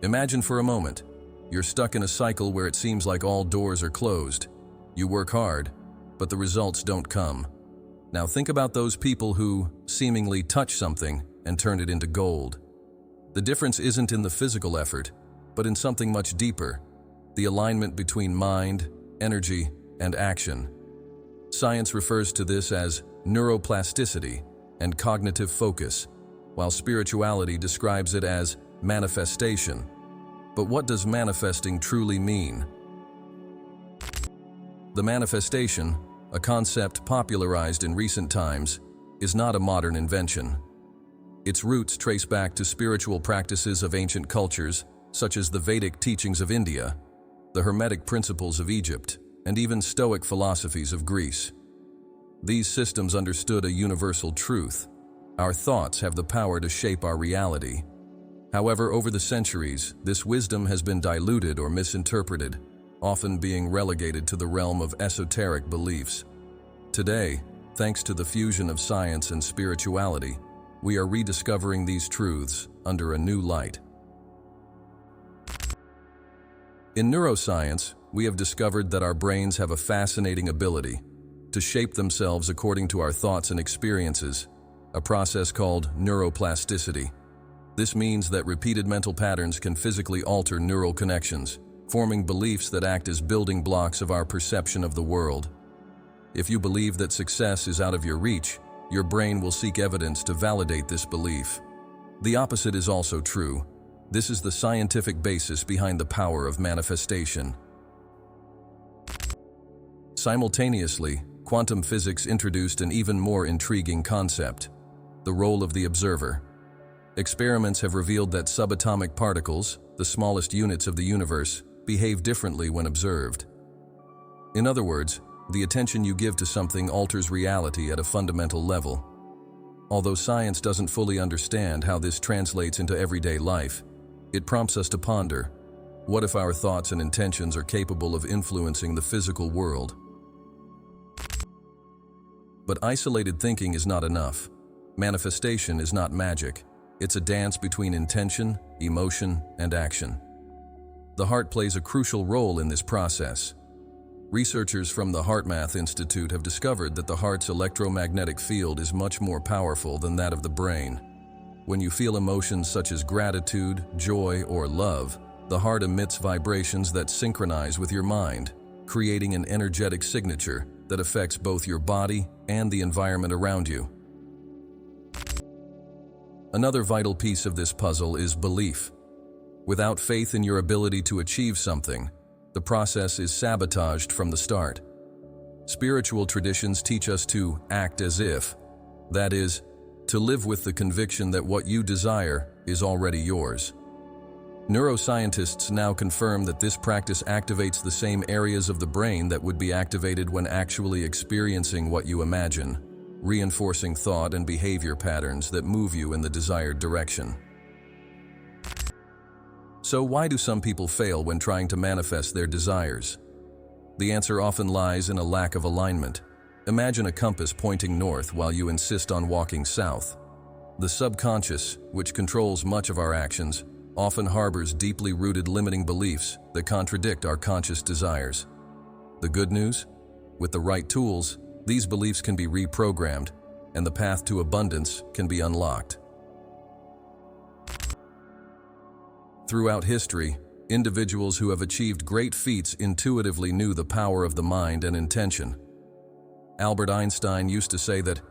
Imagine for a moment, you're stuck in a cycle where it seems like all doors are closed. You work hard, but the results don't come. Now think about those people who seemingly touch something and turn it into gold. The difference isn't in the physical effort, but in something much deeper, the alignment between mind, energy, and action. Science refers to this as neuroplasticity and cognitive focus, while spirituality describes it as manifestation. But what does manifesting truly mean? The manifestation, a concept popularized in recent times, is not a modern invention. Its roots trace back to spiritual practices of ancient cultures, such as the Vedic teachings of India, the Hermetic principles of Egypt, and even Stoic philosophies of Greece. These systems understood a universal truth: our thoughts have the power to shape our reality. However, over the centuries, this wisdom has been diluted or misinterpreted, often being relegated to the realm of esoteric beliefs. Today, thanks to the fusion of science and spirituality, we are rediscovering these truths under a new light. In neuroscience, we have discovered that our brains have a fascinating ability to shape themselves according to our thoughts and experiences, a process called neuroplasticity. This means that repeated mental patterns can physically alter neural connections, forming beliefs that act as building blocks of our perception of the world. If you believe that success is out of your reach, your brain will seek evidence to validate this belief. The opposite is also true. This is the scientific basis behind the power of manifestation. Simultaneously, quantum physics introduced an even more intriguing concept: the role of the observer. Experiments have revealed that subatomic particles, the smallest units of the universe, behave differently when observed. In other words, the attention you give to something alters reality at a fundamental level. Although science doesn't fully understand how this translates into everyday life, it prompts us to ponder: what if our thoughts and intentions are capable of influencing the physical world? But isolated thinking is not enough. Manifestation is not magic. It's a dance between intention, emotion, and action. The heart plays a crucial role in this process. Researchers from the HeartMath Institute have discovered that the heart's electromagnetic field is much more powerful than that of the brain. When you feel emotions such as gratitude, joy, or love, the heart emits vibrations that synchronize with your mind, creating an energetic signature that affects both your body and the environment around you. Another vital piece of this puzzle is belief. Without faith in your ability to achieve something, the process is sabotaged from the start. Spiritual traditions teach us to act as if, that is, to live with the conviction that what you desire is already yours. Neuroscientists now confirm that this practice activates the same areas of the brain that would be activated when actually experiencing what you imagine, reinforcing thought and behavior patterns that move you in the desired direction. So why do some people fail when trying to manifest their desires? The answer often lies in a lack of alignment. Imagine a compass pointing north while you insist on walking south. The subconscious, which controls much of our actions, often harbors deeply rooted limiting beliefs that contradict our conscious desires. The good news? With the right tools, these beliefs can be reprogrammed, and the path to abundance can be unlocked. Throughout history, individuals who have achieved great feats intuitively knew the power of the mind and intention. Albert Einstein used to say that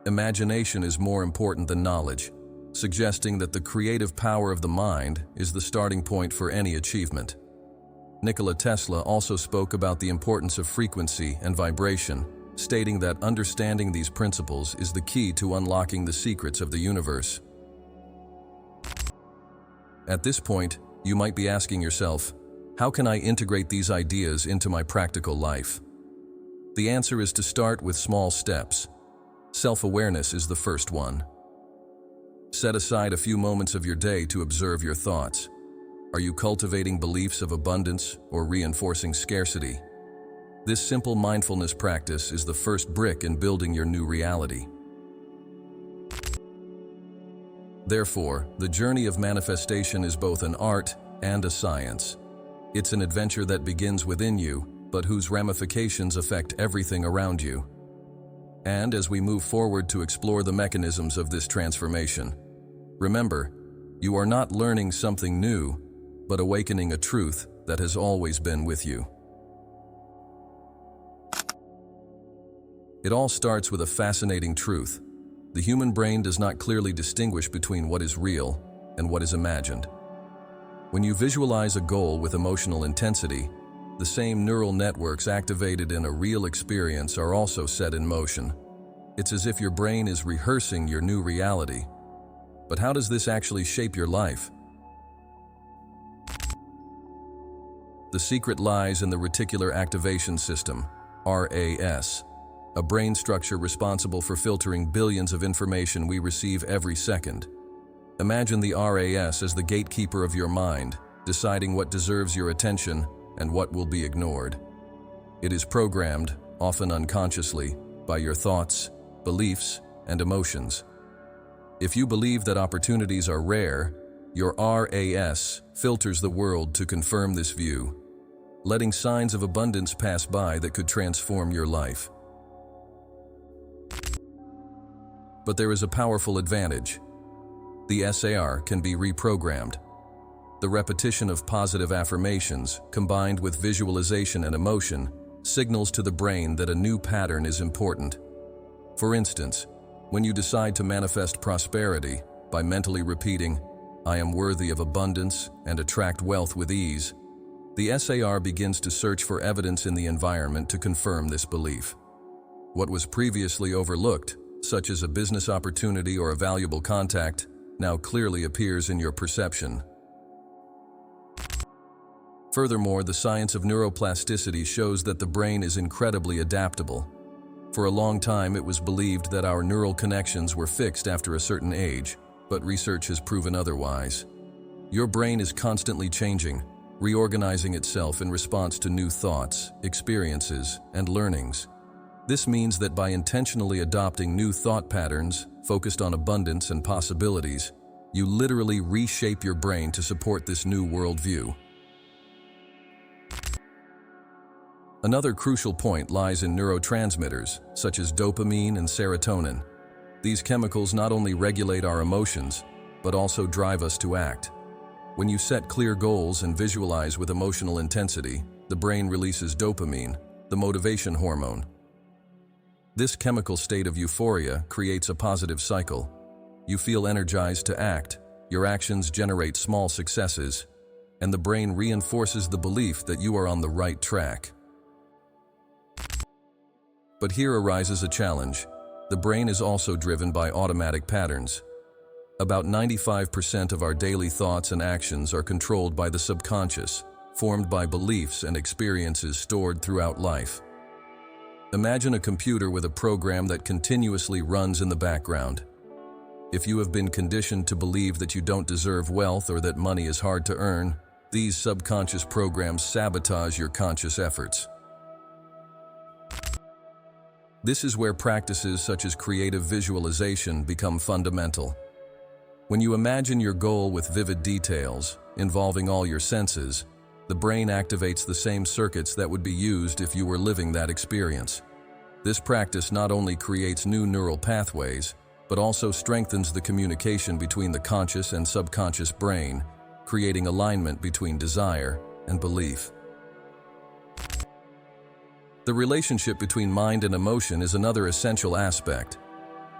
imagination is more important than knowledge, suggesting that the creative power of the mind is the starting point for any achievement. Nikola Tesla also spoke about the importance of frequency and vibration, stating that understanding these principles is the key to unlocking the secrets of the universe. At this point, you might be asking yourself, how can I integrate these ideas into my practical life? The answer is to start with small steps. Self-awareness is the first one. Set aside a few moments of your day to observe your thoughts. Are you cultivating beliefs of abundance or reinforcing scarcity? This simple mindfulness practice is the first brick in building your new reality. Therefore, the journey of manifestation is both an art and a science. It's an adventure that begins within you, but whose ramifications affect everything around you. And as we move forward to explore the mechanisms of this transformation, remember, you are not learning something new, but awakening a truth that has always been with you. It all starts with a fascinating truth. The human brain does not clearly distinguish between what is real and what is imagined. When you visualize a goal with emotional intensity, the same neural networks activated in a real experience are also set in motion. It's as if your brain is rehearsing your new reality. But how does this actually shape your life? The secret lies in the reticular activation system, RAS, a brain structure responsible for filtering billions of information we receive every second. Imagine the RAS as the gatekeeper of your mind, deciding what deserves your attention and what will be ignored. It is programmed, often unconsciously, by your thoughts, beliefs, and emotions. If you believe that opportunities are rare, your RAS filters the world to confirm this view, letting signs of abundance pass by that could transform your life. But there is a powerful advantage. The SAR can be reprogrammed. The repetition of positive affirmations, combined with visualization and emotion, signals to the brain that a new pattern is important. For instance, when you decide to manifest prosperity by mentally repeating, "I am worthy of abundance and attract wealth with ease," the SAR begins to search for evidence in the environment to confirm this belief. What was previously overlooked, such as a business opportunity or a valuable contact, now clearly appears in your perception. Furthermore, the science of neuroplasticity shows that the brain is incredibly adaptable. For a long time, it was believed that our neural connections were fixed after a certain age, but research has proven otherwise. Your brain is constantly changing, reorganizing itself in response to new thoughts, experiences, and learnings. This means that by intentionally adopting new thought patterns focused on abundance and possibilities, you literally reshape your brain to support this new worldview. Another crucial point lies in neurotransmitters, such as dopamine and serotonin. These chemicals not only regulate our emotions, but also drive us to act. When you set clear goals and visualize with emotional intensity, the brain releases dopamine, the motivation hormone. This chemical state of euphoria creates a positive cycle. You feel energized to act, your actions generate small successes, and the brain reinforces the belief that you are on the right track. But here arises a challenge. The brain is also driven by automatic patterns. About 95% of our daily thoughts and actions are controlled by the subconscious, formed by beliefs and experiences stored throughout life. Imagine a computer with a program that continuously runs in the background. If you have been conditioned to believe that you don't deserve wealth or that money is hard to earn, these subconscious programs sabotage your conscious efforts. This is where practices such as creative visualization become fundamental. When you imagine your goal with vivid details, involving all your senses, the brain activates the same circuits that would be used if you were living that experience. This practice not only creates new neural pathways, but also strengthens the communication between the conscious and subconscious brain, creating alignment between desire and belief. The relationship between mind and emotion is another essential aspect.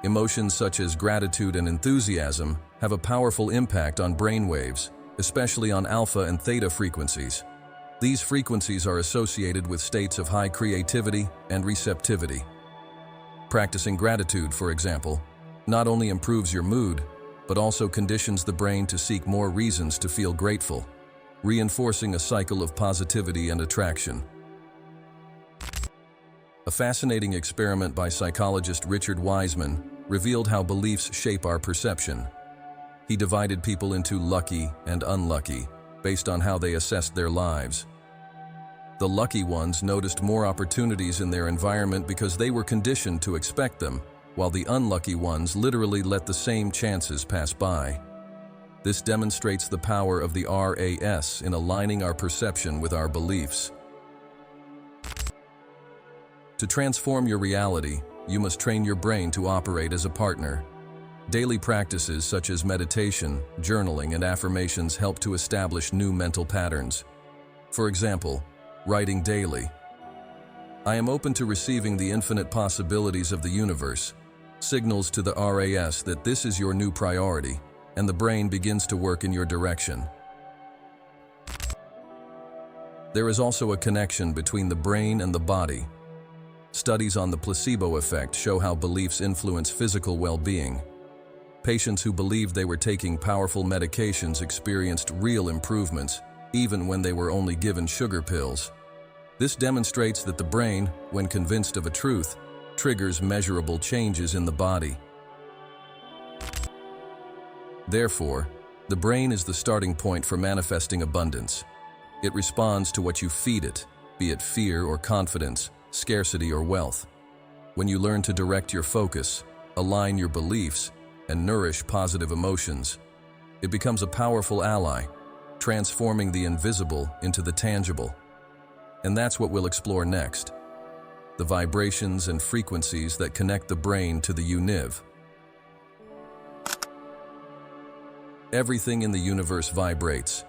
Emotions such as gratitude and enthusiasm have a powerful impact on brain waves, especially on alpha and theta frequencies. These frequencies are associated with states of high creativity and receptivity. Practicing gratitude, for example, not only improves your mood, but also conditions the brain to seek more reasons to feel grateful, reinforcing a cycle of positivity and attraction. A fascinating experiment by psychologist Richard Wiseman revealed how beliefs shape our perception. He divided people into lucky and unlucky based on how they assessed their lives. The lucky ones noticed more opportunities in their environment because they were conditioned to expect them, while the unlucky ones literally let the same chances pass by. This demonstrates the power of the RAS in aligning our perception with our beliefs. To transform your reality, you must train your brain to operate as a partner. Daily practices such as meditation, journaling, and affirmations help to establish new mental patterns. For example, writing daily. I am open to receiving the infinite possibilities of the universe, signals to the RAS that this is your new priority, and the brain begins to work in your direction. There is also a connection between the brain and the body. Studies on the placebo effect show how beliefs influence physical well-being. Patients who believed they were taking powerful medications experienced real improvements, even when they were only given sugar pills. This demonstrates that the brain, when convinced of a truth, triggers measurable changes in the body. Therefore, the brain is the starting point for manifesting abundance. It responds to what you feed it, be it fear or confidence, scarcity or wealth. When you learn to direct your focus, align your beliefs, and nourish positive emotions, it becomes a powerful ally, transforming the invisible into the tangible. And that's what we'll explore next: the vibrations and frequencies that connect the brain to the univ. Everything in the universe vibrates.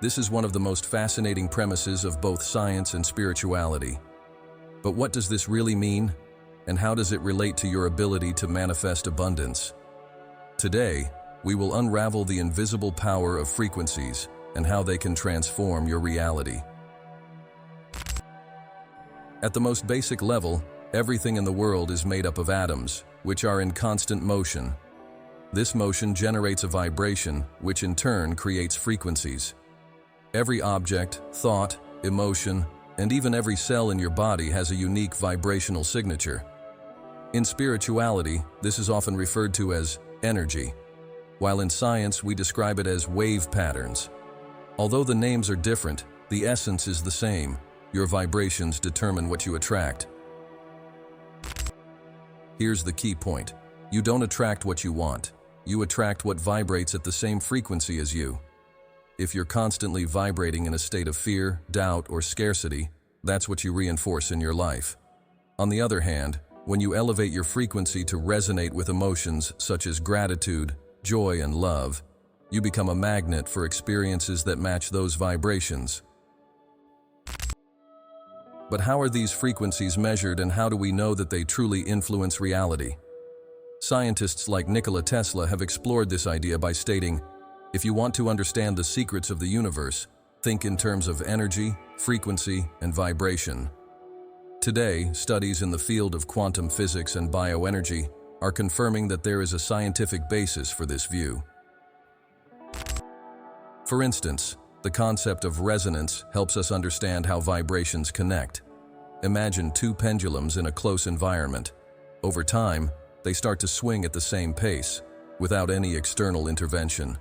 This is one of the most fascinating premises of both science and spirituality. But what does this really mean, and how does it relate to your ability to manifest abundance? Today, we will unravel the invisible power of frequencies and how they can transform your reality. At the most basic level, everything in the world is made up of atoms, which are in constant motion. This motion generates a vibration, which in turn creates frequencies. Every object, thought, emotion, and even every cell in your body has a unique vibrational signature. In spirituality, this is often referred to as energy, while in science we describe it as wave patterns. Although the names are different, the essence is the same. Your vibrations determine what you attract. Here's the key point: you don't attract what you want. You attract what vibrates at the same frequency as you. If you're constantly vibrating in a state of fear, doubt, or scarcity, that's what you reinforce in your life. On the other hand, when you elevate your frequency to resonate with emotions such as gratitude, joy, and love, you become a magnet for experiences that match those vibrations. But how are these frequencies measured, and how do we know that they truly influence reality? Scientists like Nikola Tesla have explored this idea by stating, if you want to understand the secrets of the universe, think in terms of energy, frequency, and vibration. Today, studies in the field of quantum physics and bioenergy are confirming that there is a scientific basis for this view. For instance, the concept of resonance helps us understand how vibrations connect. Imagine two pendulums in a close environment. Over time, they start to swing at the same pace, without any external intervention.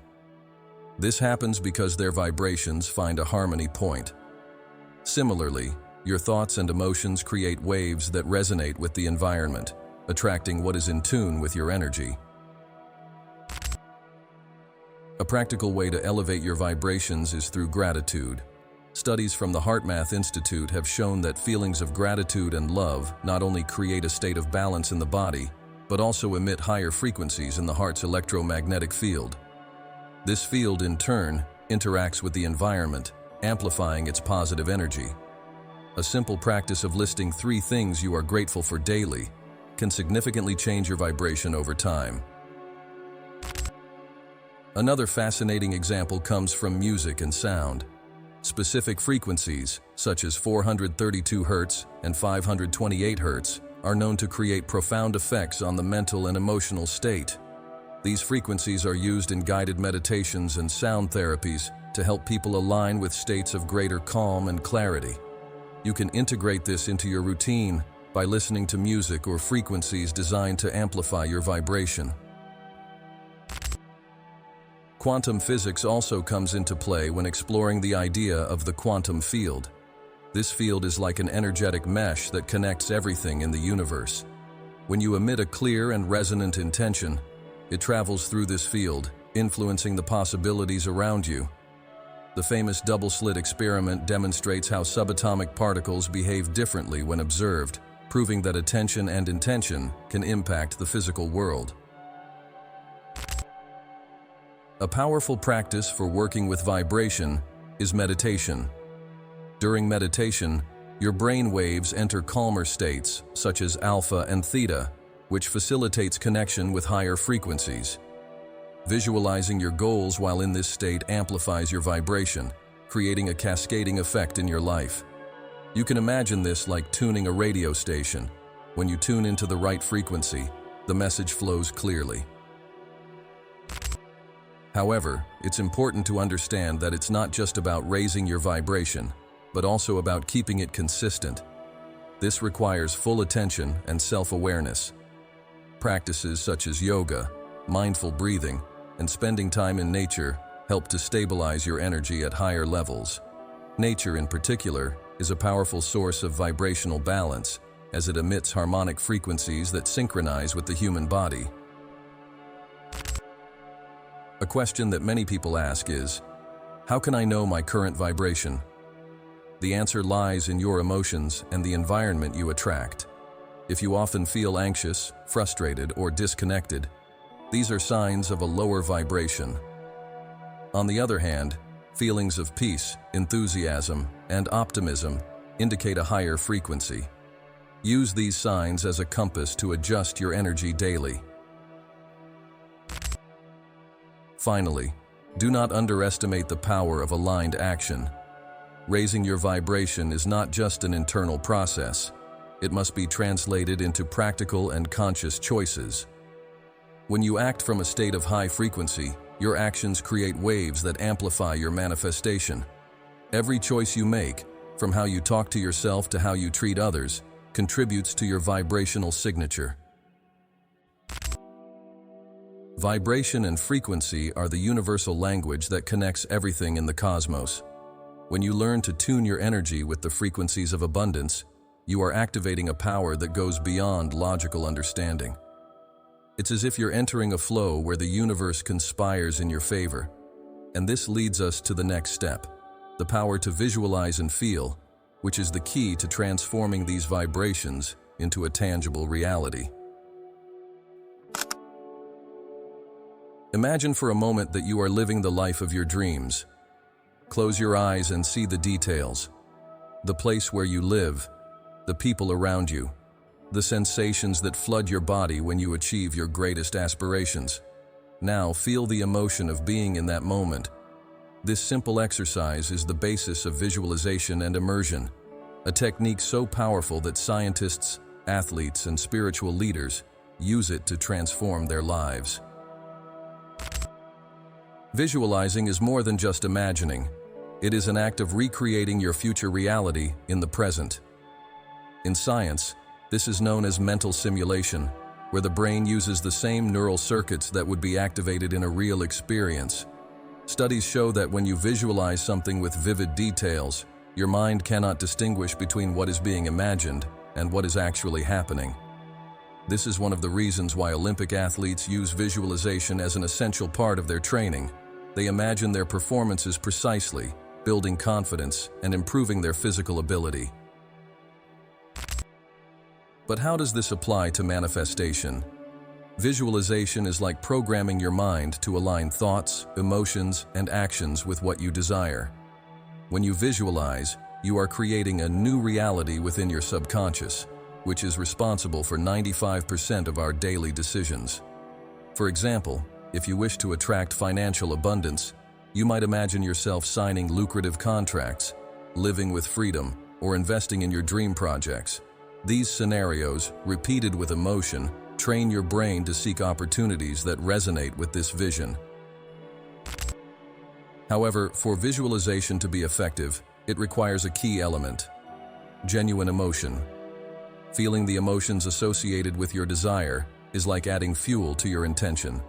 This happens because their vibrations find a harmony point. Similarly, your thoughts and emotions create waves that resonate with the environment, attracting what is in tune with your energy. A practical way to elevate your vibrations is through gratitude. Studies from the HeartMath Institute have shown that feelings of gratitude and love not only create a state of balance in the body, but also emit higher frequencies in the heart's electromagnetic field. This field, in turn, interacts with the environment, amplifying its positive energy. A simple practice of listing 3 things you are grateful for daily can significantly change your vibration over time. Another fascinating example comes from music and sound. Specific frequencies, such as 432 Hz and 528 Hz, are known to create profound effects on the mental and emotional state. These frequencies are used in guided meditations and sound therapies to help people align with states of greater calm and clarity. You can integrate this into your routine by listening to music or frequencies designed to amplify your vibration. Quantum physics also comes into play when exploring the idea of the quantum field. This field is like an energetic mesh that connects everything in the universe. When you emit a clear and resonant intention, it travels through this field, influencing the possibilities around you. The famous double-slit experiment demonstrates how subatomic particles behave differently when observed, proving that attention and intention can impact the physical world. A powerful practice for working with vibration is meditation. During meditation, your brain waves enter calmer states, such as alpha and theta, which facilitates connection with higher frequencies. Visualizing your goals while in this state amplifies your vibration, creating a cascading effect in your life. You can imagine this like tuning a radio station. When you tune into the right frequency, the message flows clearly. However, it's important to understand that it's not just about raising your vibration, but also about keeping it consistent. This requires full attention and self-awareness. Practices such as yoga, mindful breathing, and spending time in nature help to stabilize your energy at higher levels. Nature, in particular, is a powerful source of vibrational balance, as it emits harmonic frequencies that synchronize with the human body. A question that many people ask is, how can I know my current vibration? The answer lies in your emotions and the environment you attract. If you often feel anxious, frustrated, or disconnected, these are signs of a lower vibration. On the other hand, feelings of peace, enthusiasm, and optimism indicate a higher frequency. Use these signs as a compass to adjust your energy daily. Finally, do not underestimate the power of aligned action. Raising your vibration is not just an internal process. It must be translated into practical and conscious choices. When you act from a state of high frequency, your actions create waves that amplify your manifestation. Every choice you make, from how you talk to yourself to how you treat others, contributes to your vibrational signature. Vibration and frequency are the universal language that connects everything in the cosmos. When you learn to tune your energy with the frequencies of abundance, you are activating a power that goes beyond logical understanding. It's as if you're entering a flow where the universe conspires in your favor. And this leads us to the next step, the power to visualize and feel, which is the key to transforming these vibrations into a tangible reality. Imagine for a moment that you are living the life of your dreams. Close your eyes and see the details. The place where you live, the people around you, the sensations that flood your body when you achieve your greatest aspirations. Now feel the emotion of being in that moment. This simple exercise is the basis of visualization and immersion, a technique so powerful that scientists, athletes, and spiritual leaders use it to transform their lives. Visualizing is more than just imagining. It is an act of recreating your future reality in the present. In science, this is known as mental simulation, where the brain uses the same neural circuits that would be activated in a real experience. Studies show that when you visualize something with vivid details, your mind cannot distinguish between what is being imagined and what is actually happening. This is one of the reasons why Olympic athletes use visualization as an essential part of their training. They imagine their performances precisely, building confidence and improving their physical ability. But how does this apply to manifestation? Visualization is like programming your mind to align thoughts, emotions, and actions with what you desire. When you visualize, you are creating a new reality within your subconscious, which is responsible for 95% of our daily decisions. For example, if you wish to attract financial abundance, you might imagine yourself signing lucrative contracts, living with freedom, or investing in your dream projects. These scenarios, repeated with emotion, train your brain to seek opportunities that resonate with this vision. However, for visualization to be effective, it requires a key element: genuine emotion. Feeling the emotions associated with your desire is like adding fuel to your intention.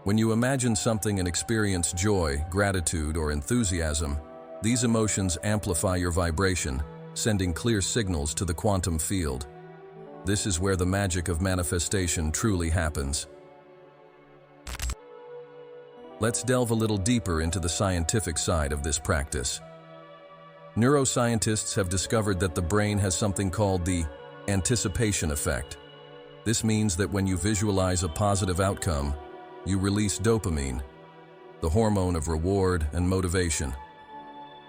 When you imagine something and experience joy, gratitude, or enthusiasm, these emotions amplify your vibration, sending clear signals to the quantum field. This is where the magic of manifestation truly happens. Let's delve a little deeper into the scientific side of this practice. Neuroscientists have discovered that the brain has something called the anticipation effect. This means that when you visualize a positive outcome, you release dopamine, the hormone of reward and motivation.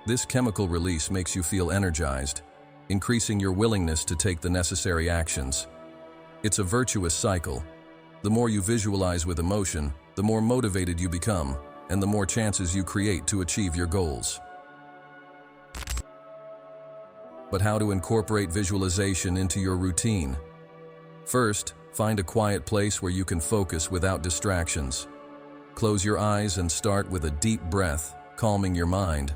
This chemical release makes you feel energized, increasing your willingness to take the necessary actions. It's a virtuous cycle. The more you visualize with emotion, the more motivated you become, and the more chances you create to achieve your goals. But how to incorporate visualization into your routine? First, find a quiet place where you can focus without distractions. Close your eyes and start with a deep breath, calming your mind.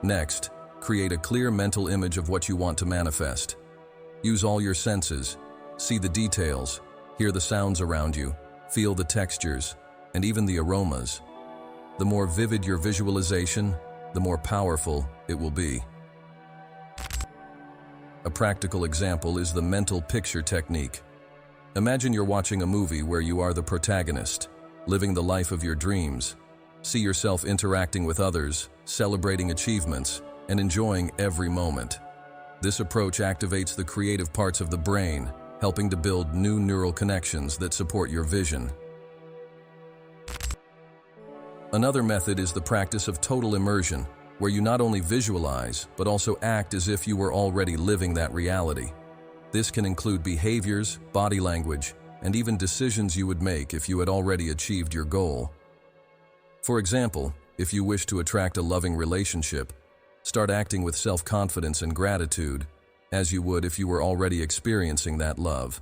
Next, create a clear mental image of what you want to manifest. Use all your senses. See the details, hear the sounds around you, feel the textures, and even the aromas. The more vivid your visualization, the more powerful it will be. A practical example is the mental picture technique. Imagine you're watching a movie where you are the protagonist, living the life of your dreams. See yourself interacting with others, celebrating achievements, and enjoying every moment. This approach activates the creative parts of the brain, helping to build new neural connections that support your vision. Another method is the practice of total immersion, where you not only visualize, but also act as if you were already living that reality. This can include behaviors, body language, and even decisions you would make if you had already achieved your goal. For example, if you wish to attract a loving relationship, start acting with self-confidence and gratitude, as you would if you were already experiencing that love.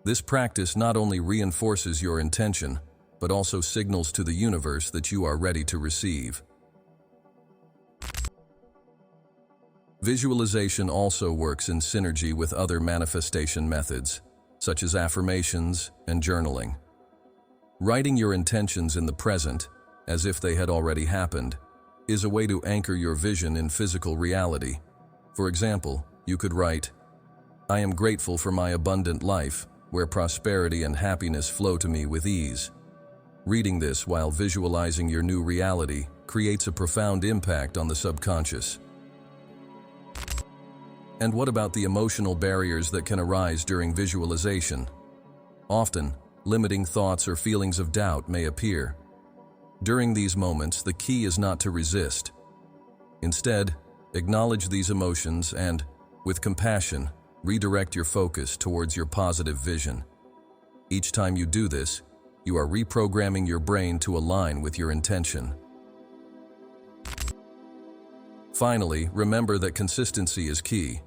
This practice not only reinforces your intention, but also signals to the universe that you are ready to receive. Visualization also works in synergy with other manifestation methods, such as affirmations and journaling. Writing your intentions in the present, as if they had already happened, is a way to anchor your vision in physical reality. For example, you could write, "I am grateful for my abundant life, where prosperity and happiness flow to me with ease." Reading this while visualizing your new reality creates a profound impact on the subconscious. And what about the emotional barriers that can arise during visualization? Often, limiting thoughts or feelings of doubt may appear. During these moments, the key is not to resist. Instead, acknowledge these emotions and, with compassion, redirect your focus towards your positive vision. Each time you do this, you are reprogramming your brain to align with your intention. Finally, remember that consistency is key.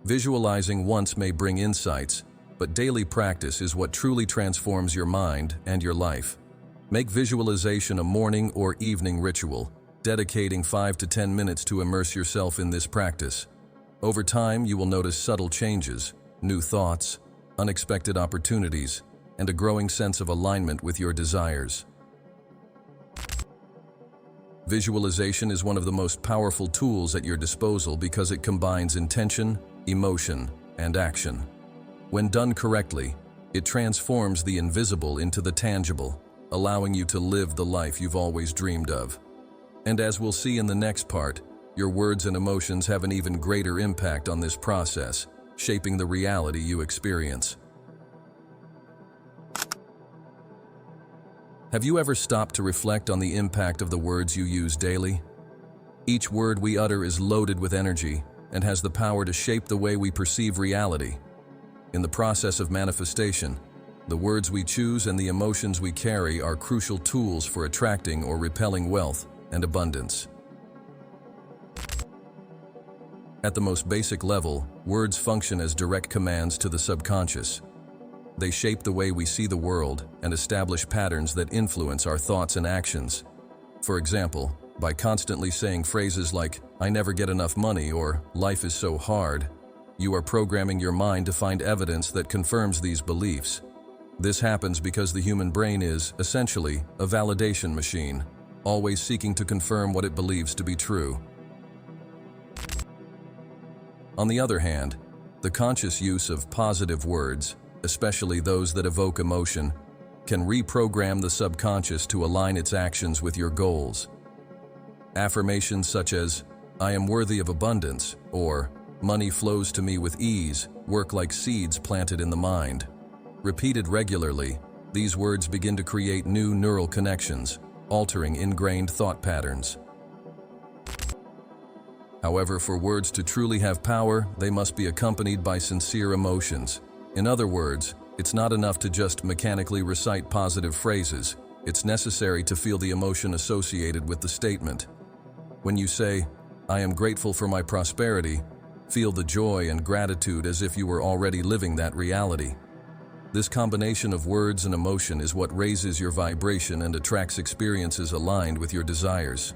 Visualizing once may bring insights, but daily practice is what truly transforms your mind and your life. Make visualization a morning or evening ritual, dedicating 5 to 10 minutes to immerse yourself in this practice. Over time, you will notice subtle changes, new thoughts, unexpected opportunities, and a growing sense of alignment with your desires. Visualization is one of the most powerful tools at your disposal because it combines intention, emotion, and action. When done correctly, it transforms the invisible into the tangible, allowing you to live the life you've always dreamed of. And as we'll see in the next part, your words and emotions have an even greater impact on this process, shaping the reality you experience. Have you ever stopped to reflect on the impact of the words you use daily? Each word we utter is loaded with energy and has the power to shape the way we perceive reality. In the process of manifestation, the words we choose and the emotions we carry are crucial tools for attracting or repelling wealth and abundance. At the most basic level, words function as direct commands to the subconscious. They shape the way we see the world and establish patterns that influence our thoughts and actions. For example, by constantly saying phrases like, "I never get enough money," or "life is so hard," you are programming your mind to find evidence that confirms these beliefs. This happens because the human brain is, essentially, a validation machine, always seeking to confirm what it believes to be true. On the other hand, the conscious use of positive words, especially those that evoke emotion, can reprogram the subconscious to align its actions with your goals. Affirmations such as, "I am worthy of abundance," or "Money flows to me with ease," work like seeds planted in the mind. Repeated regularly, these words begin to create new neural connections, altering ingrained thought patterns. However, for words to truly have power, they must be accompanied by sincere emotions. In other words, it's not enough to just mechanically recite positive phrases. It's necessary to feel the emotion associated with the statement. When you say, "I am grateful for my prosperity," feel the joy and gratitude as if you were already living that reality. This combination of words and emotion is what raises your vibration and attracts experiences aligned with your desires.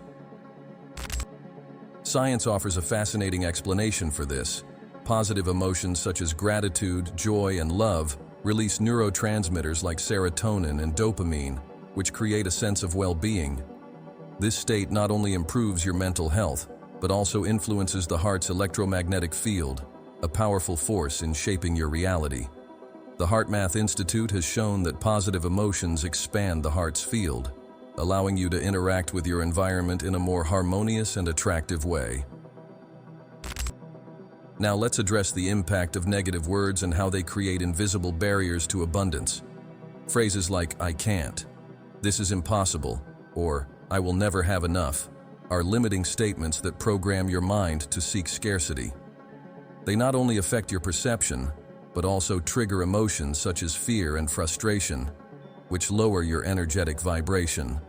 Science offers a fascinating explanation for this. Positive emotions such as gratitude, joy, and love release neurotransmitters like serotonin and dopamine, which create a sense of well-being. This state not only improves your mental health, but also influences the heart's electromagnetic field, a powerful force in shaping your reality. The HeartMath Institute has shown that positive emotions expand the heart's field, allowing you to interact with your environment in a more harmonious and attractive way. Now let's address the impact of negative words and how they create invisible barriers to abundance. Phrases like "I can't," "This is impossible," or "I will never have enough" are limiting statements that program your mind to seek scarcity. They not only affect your perception, but also trigger emotions such as fear and frustration, which lower your energetic vibration.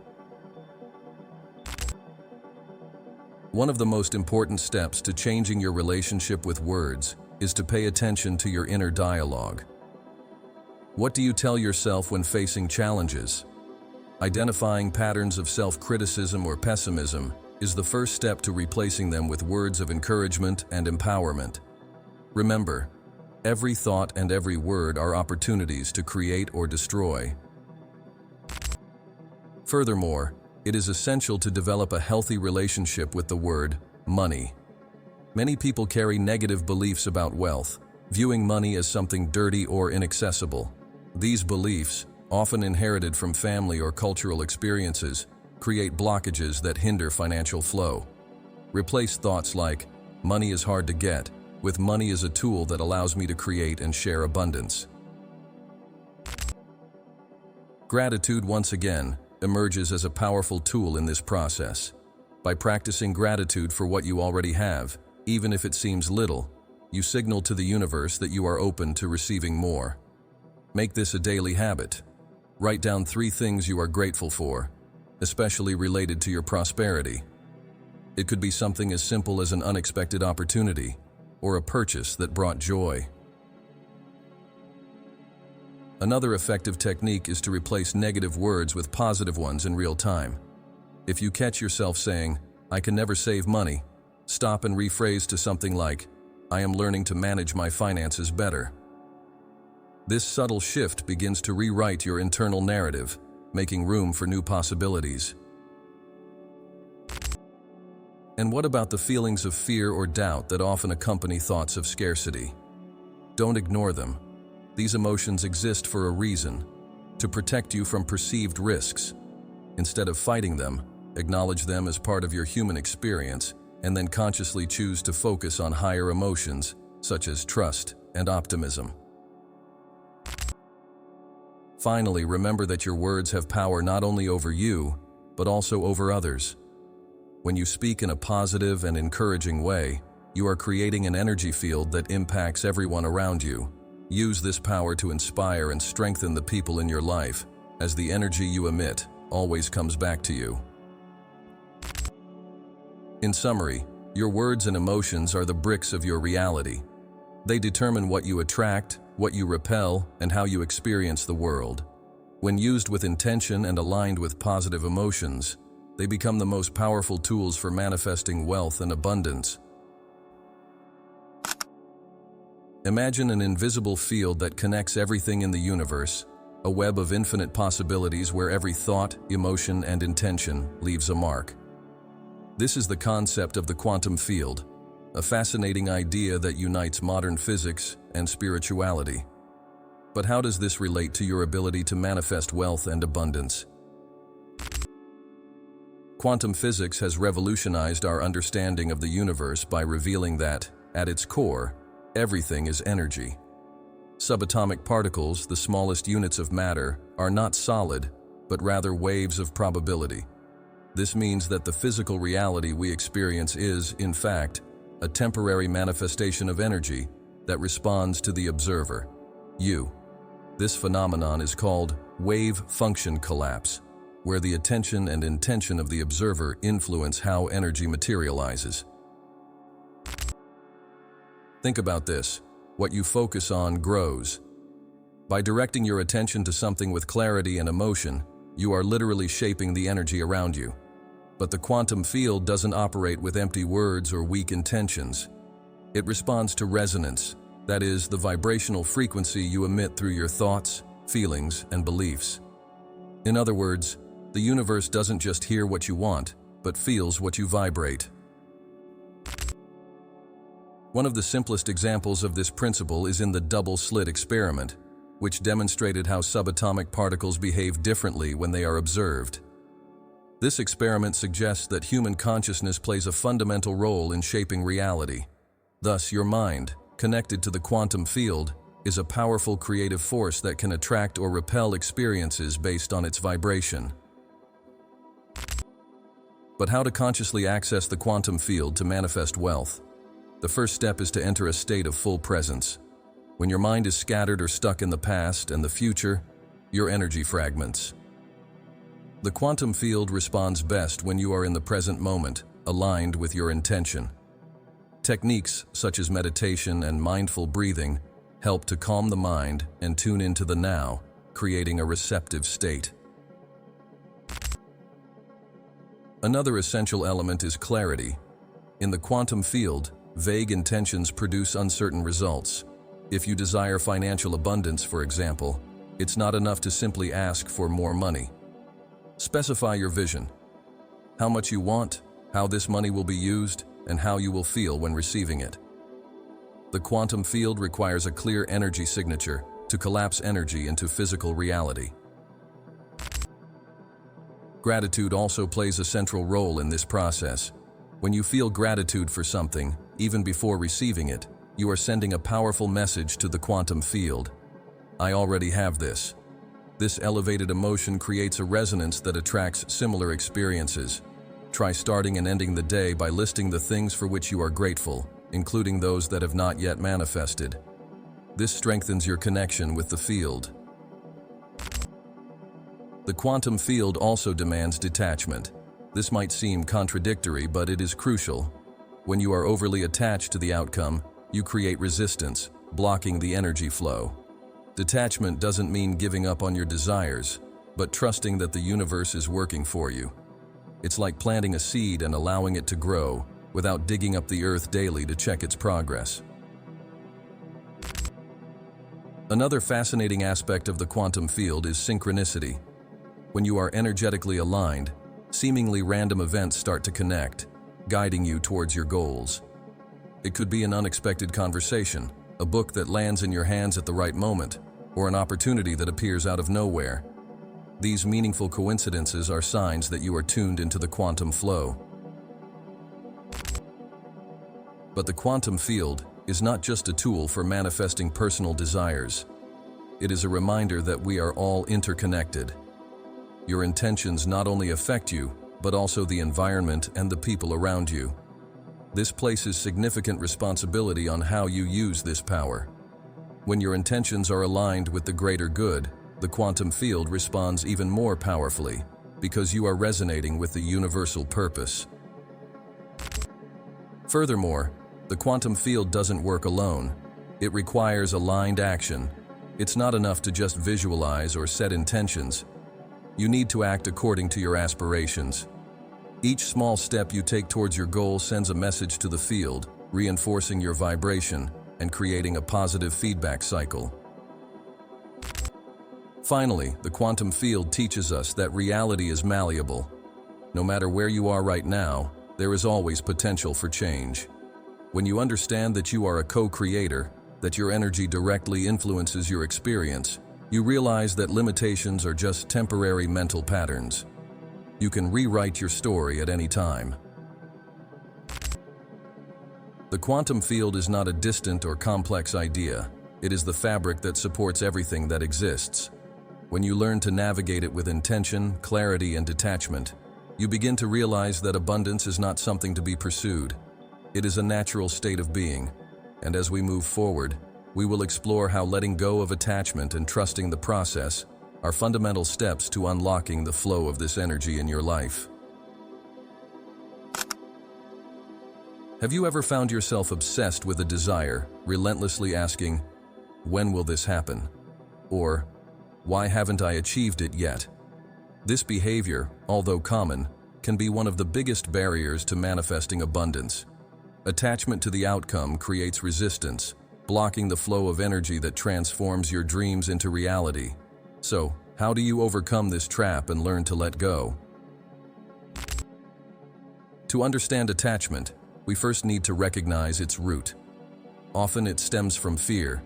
One of the most important steps to changing your relationship with words is to pay attention to your inner dialogue. What do you tell yourself when facing challenges? Identifying patterns of self-criticism or pessimism is the first step to replacing them with words of encouragement and empowerment. Remember, every thought and every word are opportunities to create or destroy. Furthermore, it is essential to develop a healthy relationship with the word money. Many people carry negative beliefs about wealth, viewing money as something dirty or inaccessible. These beliefs, often inherited from family or cultural experiences, create blockages that hinder financial flow. Replace thoughts like, "Money is hard to get," with "Money is a tool that allows me to create and share abundance." Gratitude, once again, emerges as a powerful tool in this process. By practicing gratitude for what you already have, even if it seems little, you signal to the universe that you are open to receiving more. Make this a daily habit. Write down 3 things you are grateful for, especially related to your prosperity. It could be something as simple as an unexpected opportunity, or a purchase that brought joy. Another effective technique is to replace negative words with positive ones in real time. If you catch yourself saying, "I can never save money," stop and rephrase to something like, "I am learning to manage my finances better." This subtle shift begins to rewrite your internal narrative, making room for new possibilities. And what about the feelings of fear or doubt that often accompany thoughts of scarcity? Don't ignore them. These emotions exist for a reason, to protect you from perceived risks. Instead of fighting them, acknowledge them as part of your human experience, and then consciously choose to focus on higher emotions, such as trust and optimism. Finally, remember that your words have power not only over you, but also over others. When you speak in a positive and encouraging way, you are creating an energy field that impacts everyone around you. Use this power to inspire and strengthen the people in your life, as the energy you emit always comes back to you. In summary, your words and emotions are the bricks of your reality. They determine what you attract, what you repel, and how you experience the world. When used with intention and aligned with positive emotions, they become the most powerful tools for manifesting wealth and abundance. Imagine an invisible field that connects everything in the universe, a web of infinite possibilities where every thought, emotion, and intention leaves a mark. This is the concept of the quantum field, a fascinating idea that unites modern physics and spirituality. But how does this relate to your ability to manifest wealth and abundance? Quantum physics has revolutionized our understanding of the universe by revealing that, at its core, everything is energy. Subatomic particles, the smallest units of matter, are not solid, but rather waves of probability. This means that the physical reality we experience is, in fact, a temporary manifestation of energy that responds to the observer, you. This phenomenon is called wave function collapse, where the attention and intention of the observer influence how energy materializes. Think about this. What you focus on grows. By directing your attention to something with clarity and emotion, you are literally shaping the energy around you. But the quantum field doesn't operate with empty words or weak intentions. It responds to resonance, that is, the vibrational frequency you emit through your thoughts, feelings, and beliefs. In other words, the universe doesn't just hear what you want, but feels what you vibrate. One of the simplest examples of this principle is in the double-slit experiment, which demonstrated how subatomic particles behave differently when they are observed. This experiment suggests that human consciousness plays a fundamental role in shaping reality. Thus, your mind, connected to the quantum field, is a powerful creative force that can attract or repel experiences based on its vibration. But how to consciously access the quantum field to manifest wealth? The first step is to enter a state of full presence. When your mind is scattered or stuck in the past and the future, your energy fragments. The quantum field responds best when you are in the present moment, aligned with your intention. Techniques such as meditation and mindful breathing help to calm the mind and tune into the now, creating a receptive state. Another essential element is clarity. In the quantum field, vague intentions produce uncertain results. If you desire financial abundance, for example, it's not enough to simply ask for more money. Specify your vision. How much you want, how this money will be used, and how you will feel when receiving it. The quantum field requires a clear energy signature to collapse energy into physical reality. Gratitude also plays a central role in this process. When you feel gratitude for something, even before receiving it, you are sending a powerful message to the quantum field. I already have this. This elevated emotion creates a resonance that attracts similar experiences. Try starting and ending the day by listing the things for which you are grateful, including those that have not yet manifested. This strengthens your connection with the field. The quantum field also demands detachment. This might seem contradictory, but it is crucial. When you are overly attached to the outcome, you create resistance, blocking the energy flow. Detachment doesn't mean giving up on your desires, but trusting that the universe is working for you. It's like planting a seed and allowing it to grow, without digging up the earth daily to check its progress. Another fascinating aspect of the quantum field is synchronicity. When you are energetically aligned, seemingly random events start to connect, guiding you towards your goals. It could be an unexpected conversation, a book that lands in your hands at the right moment, or an opportunity that appears out of nowhere. These meaningful coincidences are signs that you are tuned into the quantum flow. But the quantum field is not just a tool for manifesting personal desires. It is a reminder that we are all interconnected. Your intentions not only affect you, but also the environment and the people around you. This places significant responsibility on how you use this power. When your intentions are aligned with the greater good, the quantum field responds even more powerfully, because you are resonating with the universal purpose. Furthermore, the quantum field doesn't work alone. It requires aligned action. It's not enough to just visualize or set intentions. You need to act according to your aspirations. Each small step you take towards your goal sends a message to the field, reinforcing your vibration and creating a positive feedback cycle. Finally, the quantum field teaches us that reality is malleable. No matter where you are right now, there is always potential for change. When you understand that you are a co-creator, that your energy directly influences your experience, you realize that limitations are just temporary mental patterns. You can rewrite your story at any time. The quantum field is not a distant or complex idea. It is the fabric that supports everything that exists. When you learn to navigate it with intention, clarity, and detachment, you begin to realize that abundance is not something to be pursued. It is a natural state of being. And as we move forward, we will explore how letting go of attachment and trusting the process are fundamental steps to unlocking the flow of this energy in your life. Have you ever found yourself obsessed with a desire, relentlessly asking, "When will this happen?" Or, "Why haven't I achieved it yet?" This behavior, although common, can be one of the biggest barriers to manifesting abundance. Attachment to the outcome creates resistance, blocking the flow of energy that transforms your dreams into reality. So, how do you overcome this trap and learn to let go? To understand attachment, we first need to recognize its root. Often it stems from fear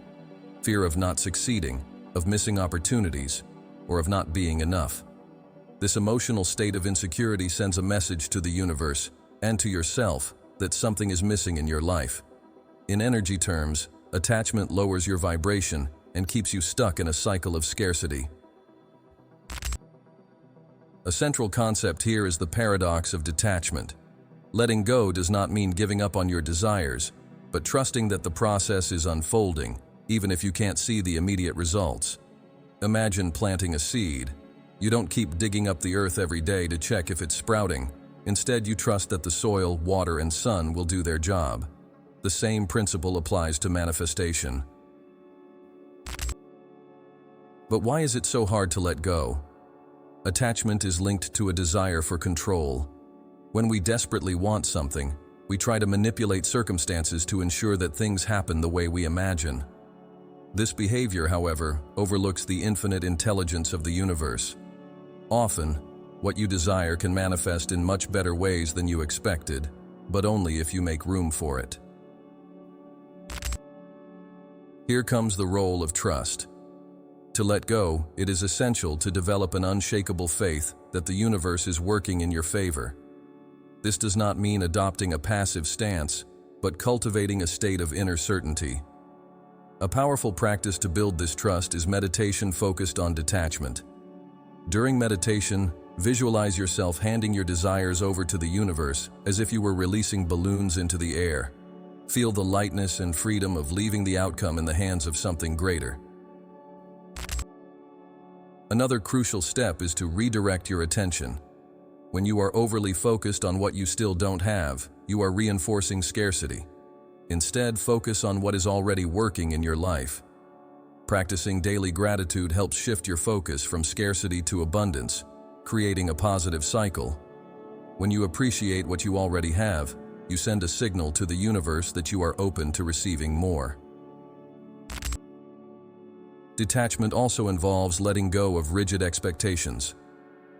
of not succeeding, of missing opportunities, or of not being enough. This emotional state of insecurity sends a message to the universe and to yourself that something is missing in your life. In energy terms, attachment lowers your vibration and keeps you stuck in a cycle of scarcity. A central concept here is the paradox of detachment. Letting go does not mean giving up on your desires, but trusting that the process is unfolding, even if you can't see the immediate results. Imagine planting a seed. You don't keep digging up the earth every day to check if it's sprouting. Instead, you trust that the soil, water, and sun will do their job. The same principle applies to manifestation. But why is it so hard to let go? Attachment is linked to a desire for control. When we desperately want something, we try to manipulate circumstances to ensure that things happen the way we imagine. This behavior, however, overlooks the infinite intelligence of the universe. Often, what you desire can manifest in much better ways than you expected, but only if you make room for it. Here comes the role of trust. To let go, it is essential to develop an unshakable faith that the universe is working in your favor. This does not mean adopting a passive stance, but cultivating a state of inner certainty. A powerful practice to build this trust is meditation focused on detachment. During meditation, visualize yourself handing your desires over to the universe as if you were releasing balloons into the air. Feel the lightness and freedom of leaving the outcome in the hands of something greater. Another crucial step is to redirect your attention. When you are overly focused on what you still don't have, you are reinforcing scarcity. Instead, focus on what is already working in your life. Practicing daily gratitude helps shift your focus from scarcity to abundance, creating a positive cycle. When you appreciate what you already have, you send a signal to the universe that you are open to receiving more. Detachment also involves letting go of rigid expectations.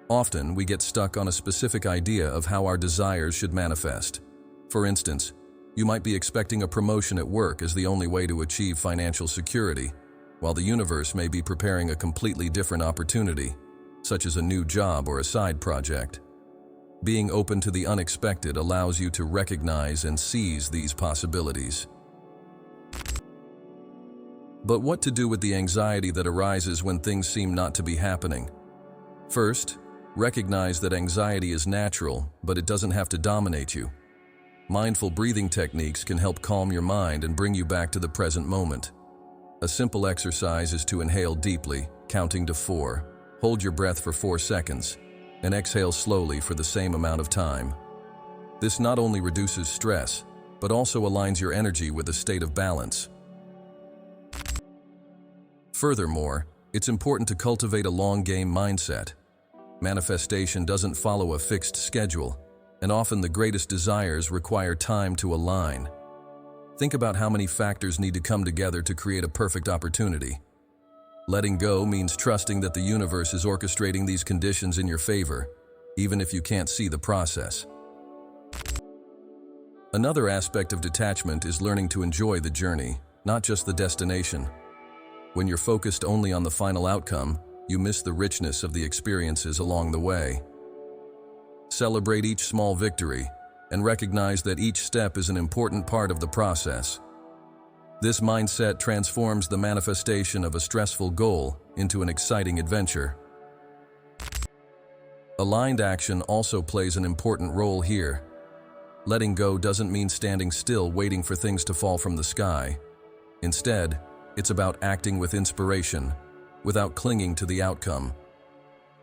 Often, we get stuck on a specific idea of how our desires should manifest. For instance, you might be expecting a promotion at work as the only way to achieve financial security, while the universe may be preparing a completely different opportunity, such as a new job or a side project. Being open to the unexpected allows you to recognize and seize these possibilities. But what to do with the anxiety that arises when things seem not to be happening? First, recognize that anxiety is natural, but it doesn't have to dominate you. Mindful breathing techniques can help calm your mind and bring you back to the present moment. A simple exercise is to inhale deeply, counting to 4. Hold your breath for 4 seconds, and exhale slowly for the same amount of time. This not only reduces stress, but also aligns your energy with a state of balance. Furthermore, it's important to cultivate a long-game mindset. Manifestation doesn't follow a fixed schedule, and often the greatest desires require time to align. Think about how many factors need to come together to create a perfect opportunity. Letting go means trusting that the universe is orchestrating these conditions in your favor, even if you can't see the process. Another aspect of detachment is learning to enjoy the journey, not just the destination. When you're focused only on the final outcome, you miss the richness of the experiences along the way. Celebrate each small victory and recognize that each step is an important part of the process. This mindset transforms the manifestation of a stressful goal into an exciting adventure. Aligned action also plays an important role here. Letting go doesn't mean standing still waiting for things to fall from the sky. Instead, it's about acting with inspiration, without clinging to the outcome.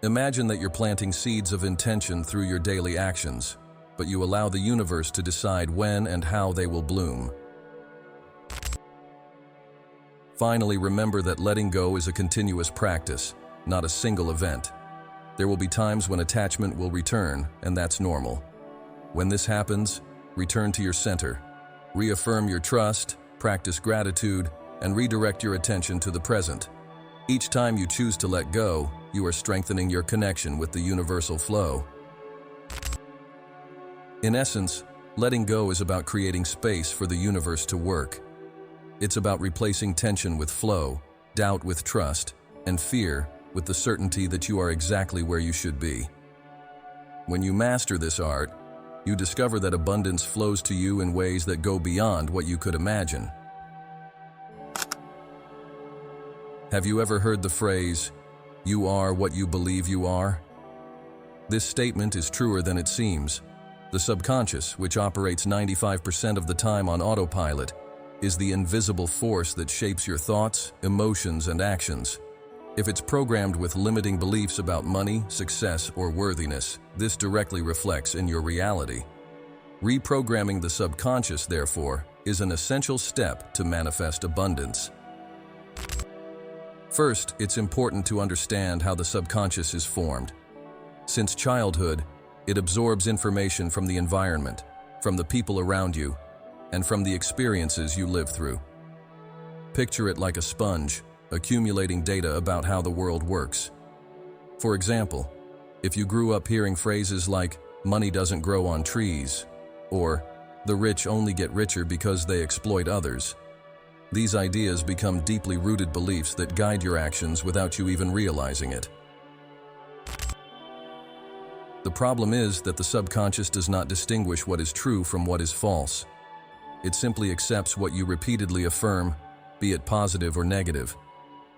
Imagine that you're planting seeds of intention through your daily actions, but you allow the universe to decide when and how they will bloom. Finally, remember that letting go is a continuous practice, not a single event. There will be times when attachment will return, and that's normal. When this happens, return to your center. Reaffirm your trust, practice gratitude, and redirect your attention to the present. Each time you choose to let go, you are strengthening your connection with the universal flow. In essence, letting go is about creating space for the universe to work. It's about replacing tension with flow, doubt with trust, and fear with the certainty that you are exactly where you should be. When you master this art, you discover that abundance flows to you in ways that go beyond what you could imagine. Have you ever heard the phrase, "You are what you believe you are"? This statement is truer than it seems. The subconscious, which operates 95% of the time on autopilot, is the invisible force that shapes your thoughts, emotions, and actions. If it's programmed with limiting beliefs about money, success, or worthiness, this directly reflects in your reality. Reprogramming the subconscious, therefore, is an essential step to manifest abundance. First, it's important to understand how the subconscious is formed. Since childhood, it absorbs information from the environment, from the people around you, and from the experiences you live through. Picture it like a sponge, accumulating data about how the world works. For example, if you grew up hearing phrases like, "money doesn't grow on trees," or "the rich only get richer because they exploit others," these ideas become deeply rooted beliefs that guide your actions without you even realizing it. The problem is that the subconscious does not distinguish what is true from what is false. It simply accepts what you repeatedly affirm, be it positive or negative.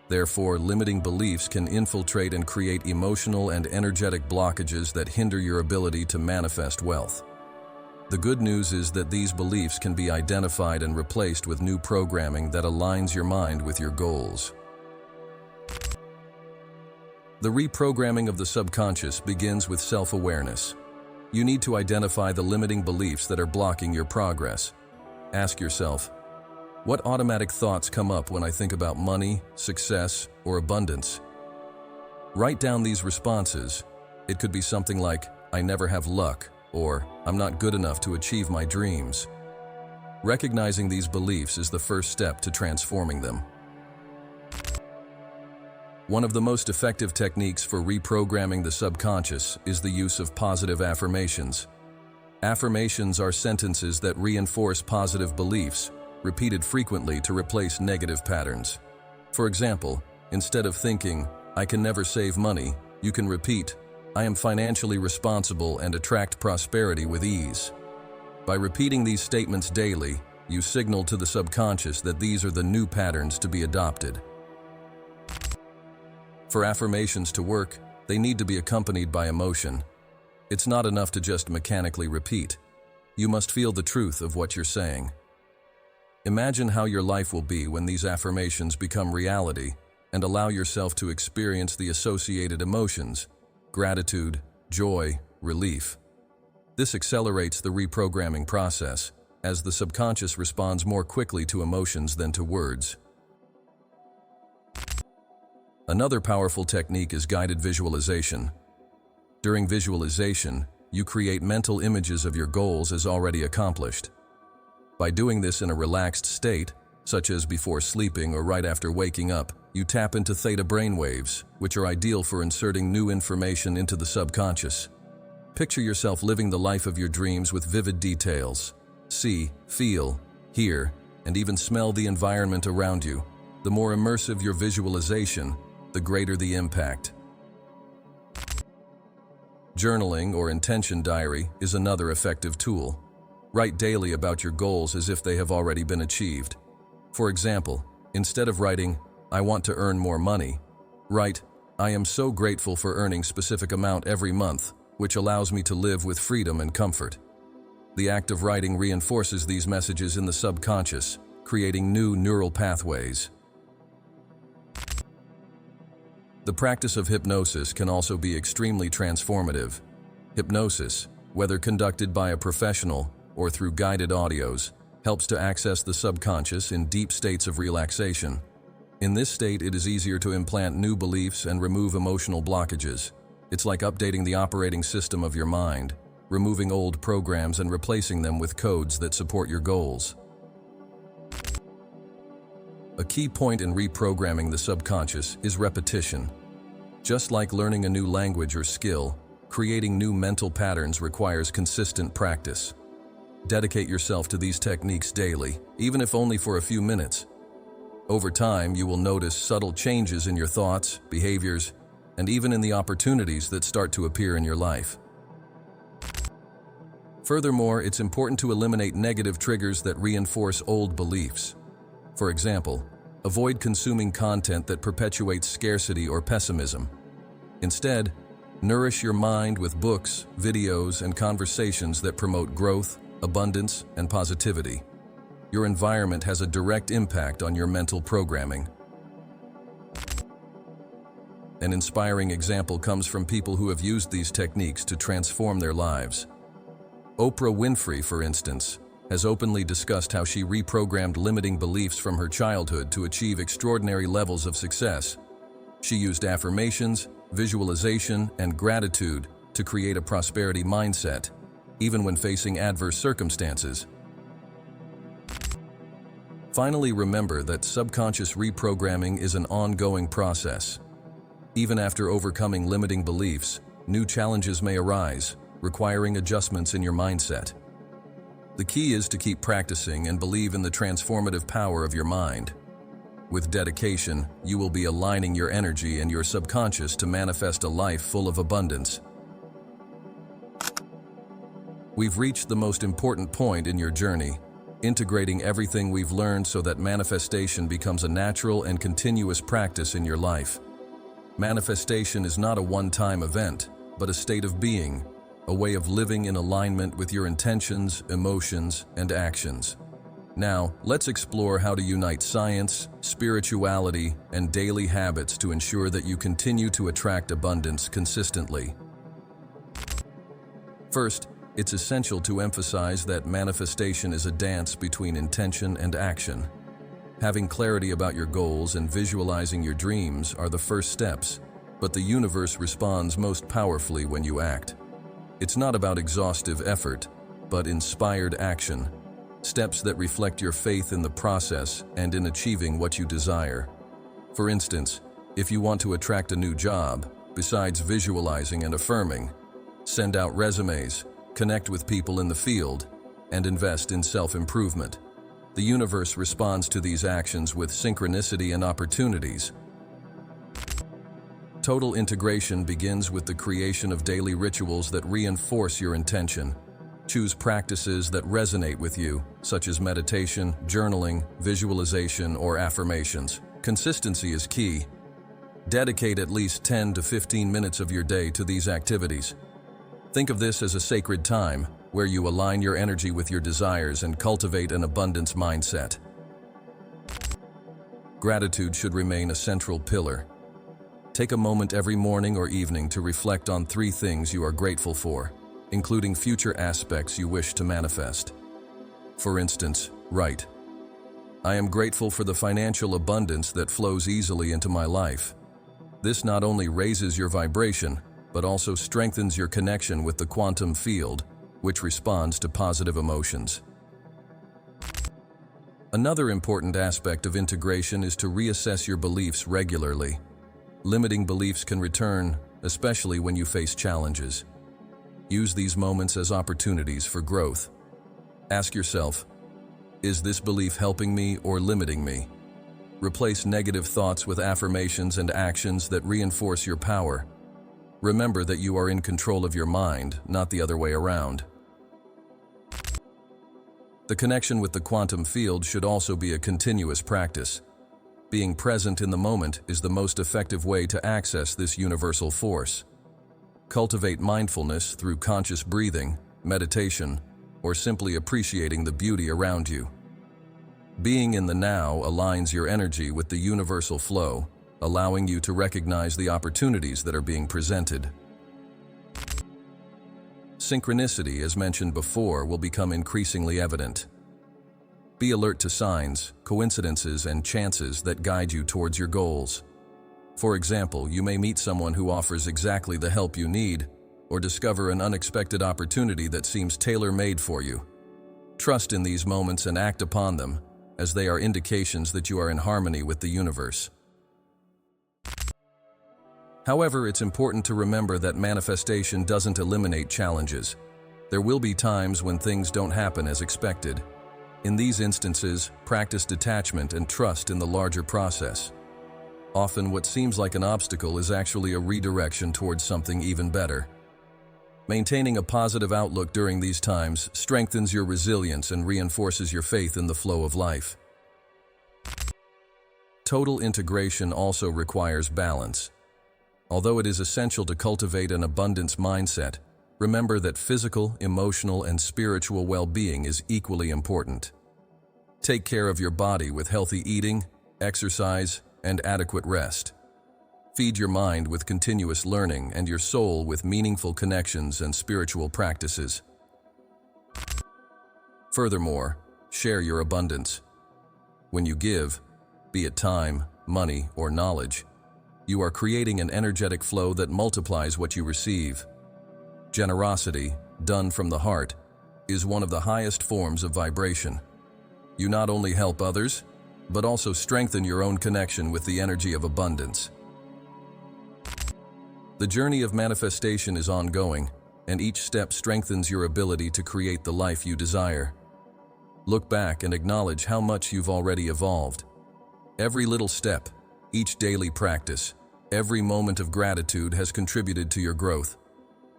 Therefore, limiting beliefs can infiltrate and create emotional and energetic blockages that hinder your ability to manifest wealth. The good news is that these beliefs can be identified and replaced with new programming that aligns your mind with your goals. The reprogramming of the subconscious begins with self-awareness. You need to identify the limiting beliefs that are blocking your progress. Ask yourself, what automatic thoughts come up when I think about money, success, or abundance? Write down these responses. It could be something like, "I never have luck," or "I'm not good enough to achieve my dreams." Recognizing these beliefs is the first step to transforming them. One of the most effective techniques for reprogramming the subconscious is the use of positive affirmations. Affirmations are sentences that reinforce positive beliefs, repeated frequently to replace negative patterns. For example, instead of thinking, "I can never save money," you can repeat, "I am financially responsible and attract prosperity with ease." By repeating these statements daily, you signal to the subconscious that these are the new patterns to be adopted. For affirmations to work, they need to be accompanied by emotion. It's not enough to just mechanically repeat. You must feel the truth of what you're saying. Imagine how your life will be when these affirmations become reality, and allow yourself to experience the associated emotions: gratitude, joy, relief. This accelerates the reprogramming process, as the subconscious responds more quickly to emotions than to words. Another powerful technique is guided visualization. During visualization, you create mental images of your goals as already accomplished. By doing this in a relaxed state, such as before sleeping or right after waking up, you tap into theta brainwaves, which are ideal for inserting new information into the subconscious. Picture yourself living the life of your dreams with vivid details. See, feel, hear, and even smell the environment around you. The more immersive your visualization, the greater the impact. Journaling or intention diary is another effective tool. Write daily about your goals as if they have already been achieved. For example, instead of writing, "I want to earn more money," write, "I am so grateful for earning specific amount every month, which allows me to live with freedom and comfort." The act of writing reinforces these messages in the subconscious, creating new neural pathways. The practice of hypnosis can also be extremely transformative. Hypnosis, whether conducted by a professional or through guided audios, helps to access the subconscious in deep states of relaxation. In this state, it is easier to implant new beliefs and remove emotional blockages. It's like updating the operating system of your mind, removing old programs and replacing them with codes that support your goals. A key point in reprogramming the subconscious is repetition. Just like learning a new language or skill, creating new mental patterns requires consistent practice. Dedicate yourself to these techniques daily, even if only for a few minutes. Over time, you will notice subtle changes in your thoughts, behaviors, and even in the opportunities that start to appear in your life. Furthermore, it's important to eliminate negative triggers that reinforce old beliefs. For example, avoid consuming content that perpetuates scarcity or pessimism. Instead, nourish your mind with books, videos, and conversations that promote growth, abundance, and positivity. Your environment has a direct impact on your mental programming. An inspiring example comes from people who have used these techniques to transform their lives. Oprah Winfrey, for instance, has openly discussed how she reprogrammed limiting beliefs from her childhood to achieve extraordinary levels of success. She used affirmations, visualization, and gratitude to create a prosperity mindset, even when facing adverse circumstances. Finally, remember that subconscious reprogramming is an ongoing process. Even after overcoming limiting beliefs, new challenges may arise, requiring adjustments in your mindset. The key is to keep practicing and believe in the transformative power of your mind. With dedication, you will be aligning your energy and your subconscious to manifest a life full of abundance. We've reached the most important point in your journey, integrating everything we've learned so that manifestation becomes a natural and continuous practice in your life. Manifestation is not a one-time event, but a state of being, a way of living in alignment with your intentions, emotions, and actions. Now, let's explore how to unite science, spirituality, and daily habits to ensure that you continue to attract abundance consistently. First, it's essential to emphasize that manifestation is a dance between intention and action. Having clarity about your goals and visualizing your dreams are the first steps, but the universe responds most powerfully when you act. It's not about exhaustive effort, but inspired action, steps that reflect your faith in the process and in achieving what you desire. For instance, if you want to attract a new job, besides visualizing and affirming, send out resumes, connect with people in the field, and invest in self-improvement. The universe responds to these actions with synchronicity and opportunities. Total integration begins with the creation of daily rituals that reinforce your intention. Choose practices that resonate with you, such as meditation, journaling, visualization, or affirmations. Consistency is key. Dedicate at least 10 to 15 minutes of your day to these activities. Think of this as a sacred time, where you align your energy with your desires and cultivate an abundance mindset. Gratitude should remain a central pillar. Take a moment every morning or evening to reflect on 3 things you are grateful for, including future aspects you wish to manifest. For instance, write, "I am grateful for the financial abundance that flows easily into my life." This not only raises your vibration, but also strengthens your connection with the quantum field, which responds to positive emotions. Another important aspect of integration is to reassess your beliefs regularly. Limiting beliefs can return, especially when you face challenges. Use these moments as opportunities for growth. Ask yourself, Is this belief helping me or limiting me? Replace negative thoughts with affirmations and actions that reinforce your power. Remember that you are in control of your mind, not the other way around. The connection with the quantum field should also be a continuous practice. Being present in the moment is the most effective way to access this universal force. Cultivate mindfulness through conscious breathing, meditation, or simply appreciating the beauty around you. Being in the now aligns your energy with the universal flow, allowing you to recognize the opportunities that are being presented. Synchronicity, as mentioned before, will become increasingly evident. Be alert to signs, coincidences, and chances that guide you towards your goals. For example, you may meet someone who offers exactly the help you need, or discover an unexpected opportunity that seems tailor-made for you. Trust in these moments and act upon them, as they are indications that you are in harmony with the universe. However, it's important to remember that manifestation doesn't eliminate challenges. There will be times when things don't happen as expected. In these instances, practice detachment and trust in the larger process. Often, what seems like an obstacle is actually a redirection towards something even better. Maintaining a positive outlook during these times strengthens your resilience and reinforces your faith in the flow of life. Total integration also requires balance. Although it is essential to cultivate an abundance mindset, remember that physical, emotional, and spiritual well-being is equally important. Take care of your body with healthy eating, exercise, and adequate rest. Feed your mind with continuous learning and your soul with meaningful connections and spiritual practices. Furthermore, share your abundance. When you give, be it time, money, or knowledge, you are creating an energetic flow that multiplies what you receive. Generosity, done from the heart, is one of the highest forms of vibration. You not only help others, but also strengthen your own connection with the energy of abundance. The journey of manifestation is ongoing, and each step strengthens your ability to create the life you desire. Look back and acknowledge how much you've already evolved. Every little step, each daily practice, every moment of gratitude has contributed to your growth.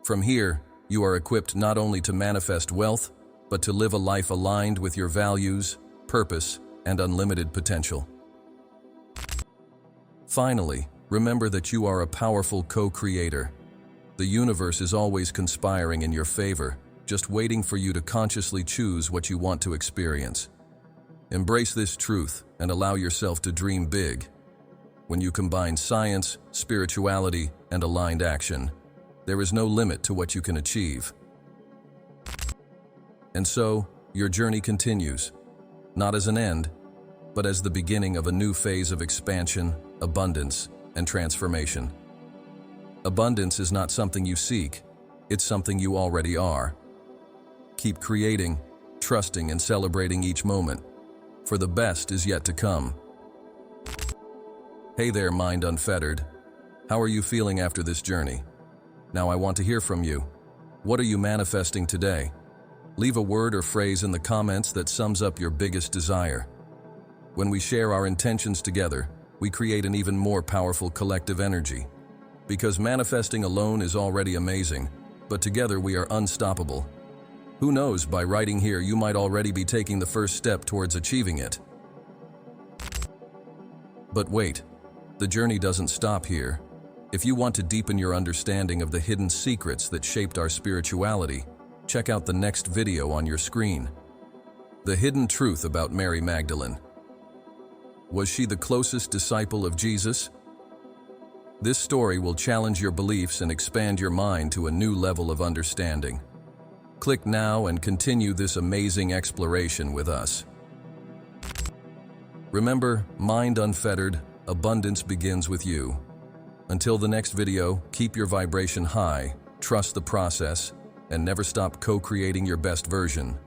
From here, you are equipped not only to manifest wealth, but to live a life aligned with your values, purpose, and unlimited potential. Finally, remember that you are a powerful co-creator. The universe is always conspiring in your favor, just waiting for you to consciously choose what you want to experience. Embrace this truth and allow yourself to dream big. When you combine science, spirituality, and aligned action, there is no limit to what you can achieve. And so, your journey continues, not as an end, but as the beginning of a new phase of expansion, abundance, and transformation. Abundance is not something you seek, it's something you already are. Keep creating, trusting, and celebrating each moment, for the best is yet to come. Hey there, Mind Unfettered. How are you feeling after this journey? Now I want to hear from you. What are you manifesting today? Leave a word or phrase in the comments that sums up your biggest desire. When we share our intentions together, we create an even more powerful collective energy. Because manifesting alone is already amazing, but together we are unstoppable. Who knows, by writing here you might already be taking the first step towards achieving it. But wait, the journey doesn't stop here. If you want to deepen your understanding of the hidden secrets that shaped our spirituality, check out the next video on your screen. The hidden truth about Mary Magdalene. Was she the closest disciple of Jesus? This story will challenge your beliefs and expand your mind to a new level of understanding. Click now and continue this amazing exploration with us. Remember, Mind Unfettered, abundance begins with you. Until the next video, keep your vibration high, trust the process, and never stop co-creating your best version.